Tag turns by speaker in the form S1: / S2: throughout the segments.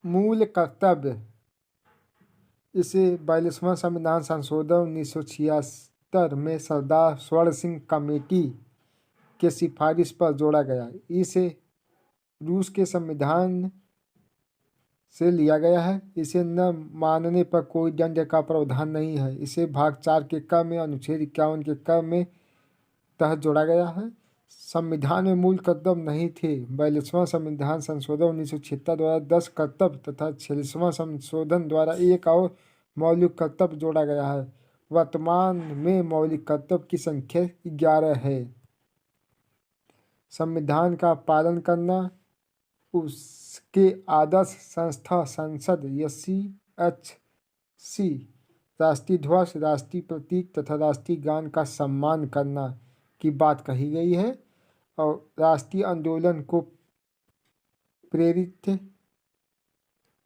S1: मूल कर्तव्य। इसे 42वां संविधान संशोधन 1976 में सरदार स्वर्ण सिंह कमेटी के सिफारिश पर जोड़ा गया। इसे रूस के संविधान से लिया गया है। इसे न मानने पर कोई दंड का प्रावधान नहीं है। इसे भाग 4 के क में अनुच्छेद 51 के क में तहत जोड़ा गया है। संविधान में मूल कर्तव्य नहीं थे। 42वां संविधान संशोधन 1976 द्वारा 10 कर्तव्य तथा 46वां संशोधन द्वारा एक और मौलिक कर्तव्य जोड़ा गया है। वर्तमान में मौलिक कर्तव्य की संख्या 11 है। संविधान का पालन करना, उसके आदर्श संस्था संसद SC, राष्ट्रीय ध्वज, राष्ट्रीय प्रतीक तथा राष्ट्रीय गान का सम्मान करना की बात कही गई है। और राष्ट्रीय आंदोलन को प्रेरित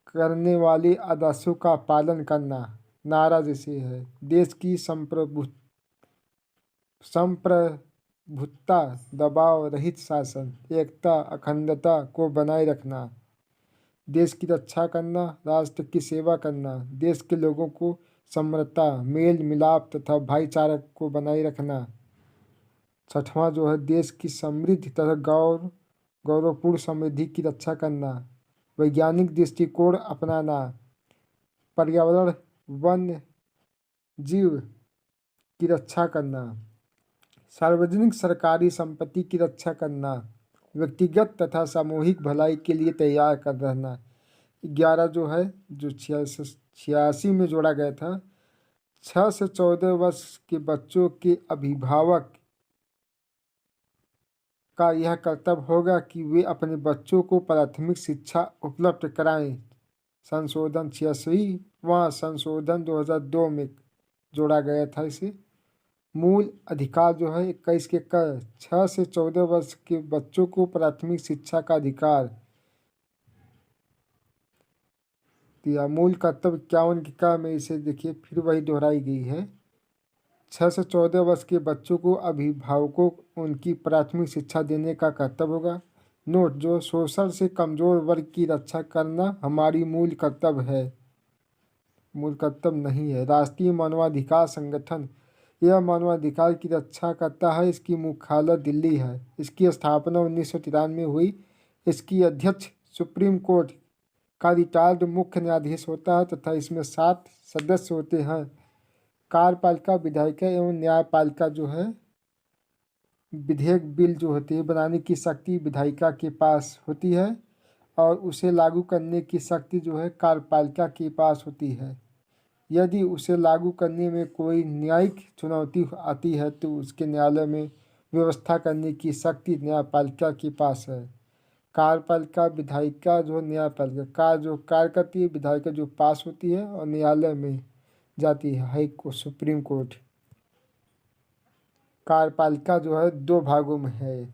S1: करने वाले आदर्शों का पालन करना। नारा जैसे है देश की संप्रभुता, दबाव रहित शासन, एकता अखंडता को बनाए रखना, देश की रक्षा करना, राष्ट्र की सेवा करना, देश के लोगों को समरसता, मेल मिलाप तथा भाईचारा को बनाए रखना। 6वां जो है देश की समृद्धि तथा गौरवपूर्ण समृद्धि की रक्षा करना, वैज्ञानिक दृष्टिकोण अपनाना, पर्यावरण वन्य जीव की रक्षा करना, सार्वजनिक सरकारी संपत्ति की रक्षा करना, व्यक्तिगत तथा सामूहिक भलाई के लिए तैयार कर रहना। 11 जो है जो 86 में जोड़ा गया था। 6 से 14 वर्ष के बच्चों के अभिभावक का यह कर्तव्य होगा कि वे अपने बच्चों को प्राथमिक शिक्षा उपलब्ध कराएं। संशोधन 86वां संशोधन 2002 में जोड़ा गया था। इसे मूल अधिकार जो है 21 के क 6 से 14 वर्ष के बच्चों को प्राथमिक शिक्षा का अधिकार दिया। मूल कर्तव्य 51 के क में इसे देखिए फिर वही दोहराई गई है। 6 से 14 वर्ष के बच्चों को अभिभावकों को उनकी प्राथमिक शिक्षा देने का कर्तव्य होगा। नोट, जो शोषण से कमजोर वर्ग की रक्षा करना हमारी मूल कर्तव्य है, मूल कर्तव्य नहीं है। राष्ट्रीय मानवाधिकार संगठन यह मानवाधिकार की रक्षा करता है। इसकी मुख्यालय दिल्ली है। इसकी स्थापना 1993 में हुई। इसकी अध्यक्ष सुप्रीम कोर्ट का रिटायर्ड मुख्य न्यायाधीश होता है तथा इसमें 7 सदस्य होते हैं। कार्यपालिका, विधायिका एवं न्यायपालिका जो है विधेयक बिल जो होती है बनाने की शक्ति विधायिका के पास होती है और उसे लागू करने की शक्ति जो है कार्यपालिका के पास होती है। यदि उसे लागू करने में कोई न्यायिक चुनौती आती है तो उसके न्यायालय में व्यवस्था करने की शक्ति न्यायपालिका के पास है। कार्यपालिका, विधायिका जो न्यायपालिका जो कार्य करती है, विधायिका जो पास होती है और न्यायालय में जाती है, हाई कोर्ट, सुप्रीम कोर्ट। कार्यपालिका जो है 2 भागों में है,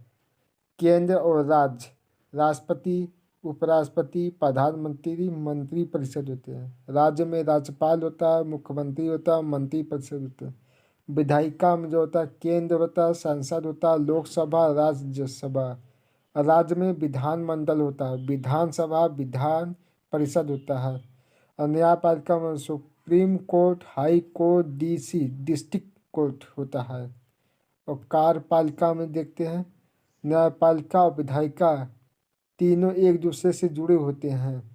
S1: केंद्र और राज्य। राष्ट्रपति, उपराष्ट्रपति, प्रधानमंत्री, मंत्री परिषद होते हैं। राज्य में राज्यपाल होता है, मुख्यमंत्री होता है, मंत्री परिषद होता है। विधायिका में जो होता है केंद्र होता है, संसद होता है, लोकसभा, राज्यसभा। राज्य में विधानमंडल होता है, विधानसभा, विधान परिषद होता है। और न्यायपालिका में supreme court, high court, DC district court होता है। और कार्यपालिका में देखते हैं न्यायपालिका और विधायिका तीनों एक दूसरे से जुड़े होते हैं।